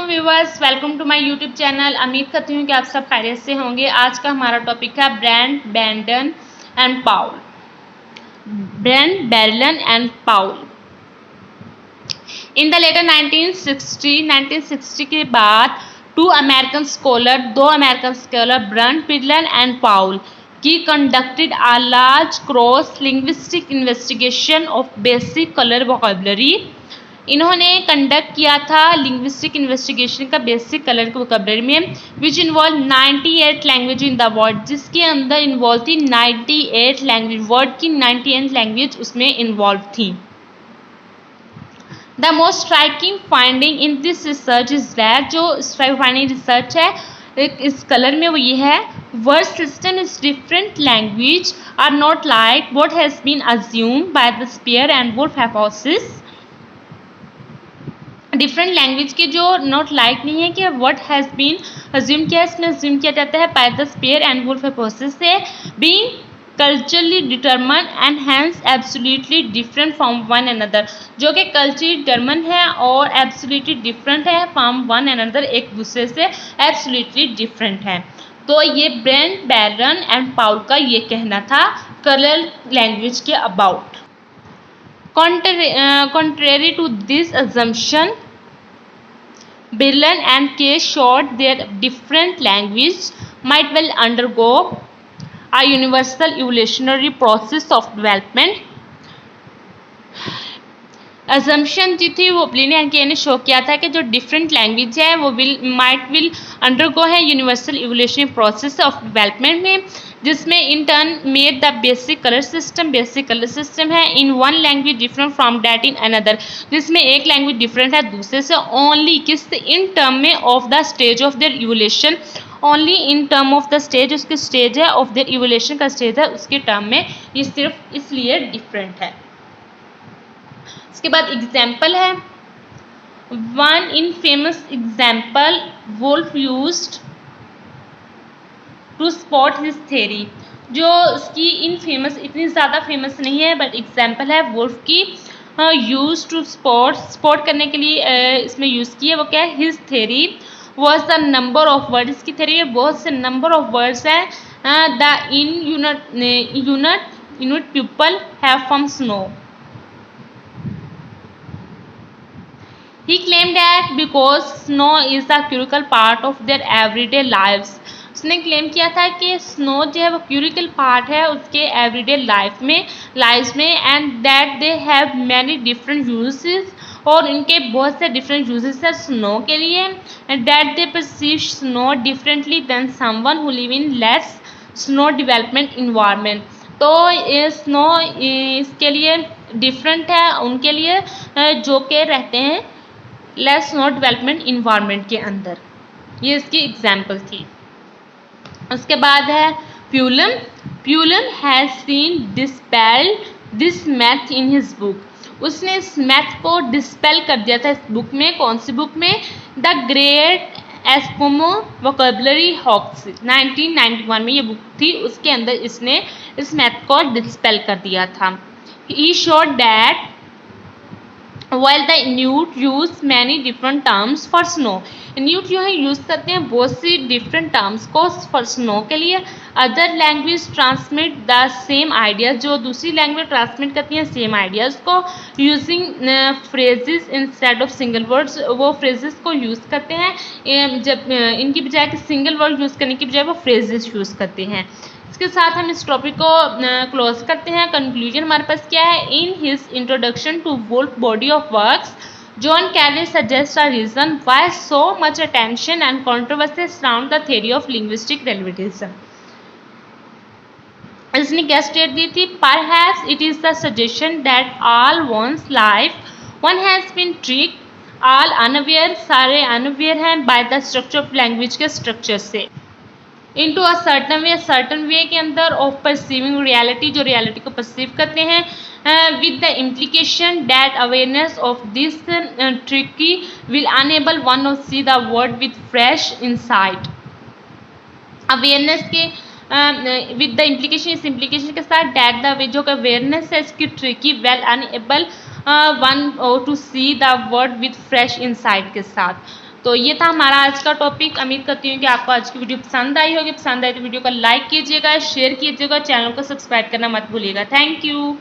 अस्सलामुअलैकुम viewers, welcome to my YouTube channel. उम्मीद करती हूँ कि आप सब खैरियत से होंगे। आज का हमारा टॉपिक है Brent Berlin and Paul. Brent Berlin and Paul in the latter 1960 के बाद दो American scholar Brent Berlin and Paul की conducted a large cross linguistic investigation of basic colour vocabulary. इन्होंने कंडक्ट किया था लिंग्विस्टिक इन्वेस्टिगेशन का basic colour के vocabulary में, which involve 98 language in the world, जिसके अंदर इन्वॉल्व थी 98 लैंग्वेज। वर्ल्ड की 98 लैंग्वेज उसमें इन्वॉल्व थी। The most striking finding in this research is that, जो फाइंडिंग रिसर्च है इस कलर में वो ये है, word system is different language are not like what has been assumed by the Sapir and Whorf hypothesis. Different language के जो not like नहीं है कि व्हाट हैज़ बीन अज्यूम किया, इसमें अज्यूम किया जाता है by the Sapir and Whorf hypothesis से, being culturally determined and hence absolutely different from one another, जो कि कल्चरली डिटरमिन्ड है और एब्सोल्युटली डिफरेंट है फ्रॉम वन अनदर, एक दूसरे से एब्सोल्युटली डिफरेंट है। तो ये ब्रांड बैरलन एंड पाउल का ये कहना था कलर लैंग्वेज के about. Contrary to this assumption, Berlin and Case showed their different language might well undergo a universal evolutionary process of development. Assumption जी थी वो ब्लिन एंड के ने शो किया था कि जो डिफरेंट लैंग्वेज है वो विल अंडरगो है universal evolutionary process of development में, जिसमें in turn made the basic colour system है in one language different from that in another, जिसमें एक लैंग्वेज डिफरेंट है दूसरे से ओनली किस इन टर्म में of the stage of their evolution, only in term of the stage, उसके stage है ऑफ देयर इवोल्यूशन का स्टेज है उसके टर्म में, ये सिर्फ इसलिए डिफरेंट है। इसके बाद एग्जाम्पल है, one infamous example Whorf used to spot his theory, जो उसकी इन फेमस इतनी ज़्यादा फेमस नहीं है बट एग्जाम्पल है वुल्फ की यूज टू स्पॉट करने के लिए इसमें यूज़ की है, वो क्या है, his theory was the number of word, इसकी थ्योरी में बहुत से नंबर ऑफ वर्ड्स हैं, the unit people have from snow. He claimed that because snow is a critical part of their everyday lives, उसने क्लेम किया था कि snow जो है वो क्यूरिकल पार्ट है उसके एवरीडे लाइफ में and that they have many different uses, और इनके बहुत से डिफरेंट यूजेस है स्नो के लिए, and that they perceive snow differently than someone who live in less snow development environment. तो ये स्नो इसके लिए डिफरेंट है उनके लिए जो के रहते हैं लेस स्नो डेवलपमेंट इन्वायरमेंट के अंदर, ये इसकी एग्जाम्पल थी। उसके बाद है प्यूलम has seen dispelled this math in his book, उसने इस मैथ को डिस्पेल कर दिया था इस बुक में, कौन सी बुक में, the great Eskimo vocabulary hoax, 1991 में ये बुक थी, उसके अंदर इसने इस मैथ को डिस्पेल कर दिया था। He showed that while the Inuit use many different terms for snow, Inuit जो है यूज़ करते हैं बहुत सी डिफरेंट टर्म्स को फॉर स्नो के लिए, other language transmit the same ideas, जो दूसरी लैंग्वेज ट्रांसमिट करती हैं सेम आइडियाज़ को, using phrases instead of single words, वो फ्रेजेस को यूज़ करते हैं जब इनकी बजाय कि सिंगल वर्ड यूज़ करने की बजाय वो फ्रेजेस यूज़ करते हैं। इसके साथ हम इस टॉपिक को क्लोज करते हैं। कंक्लूजन हमारे पास क्या है, in his introduction to Whorf body of works John Kelly suggest a reason why so much attention and controversy surround the theory of linguistic relativism. इसने क्या स्टेट दी थी, perhaps it is the suggestion that all one's life one has been tricked, all unaware, सारे unaware हैं by the structure of language के structure से, into a certain way के अंदर ऑफ परसीविंग रियलिटी, जो रियलिटी को परसीव करते हैं, with the implication that awareness of this tricky will enable one of see the word with fresh insight. Awareness के with the implication, इस implication के साथ दैट द जो अवेयरनेस है इसकी tricky will enable one to see the word with fresh insight के साथ, तो ये था हमारा आज का टॉपिक। उम्मीद करती हूँ कि आपको आज की वीडियो पसंद आई होगी। पसंद आई तो वीडियो को लाइक कीजिएगा, शेयर कीजिएगा, चैनल को सब्सक्राइब करना मत भूलिएगा। Thank you.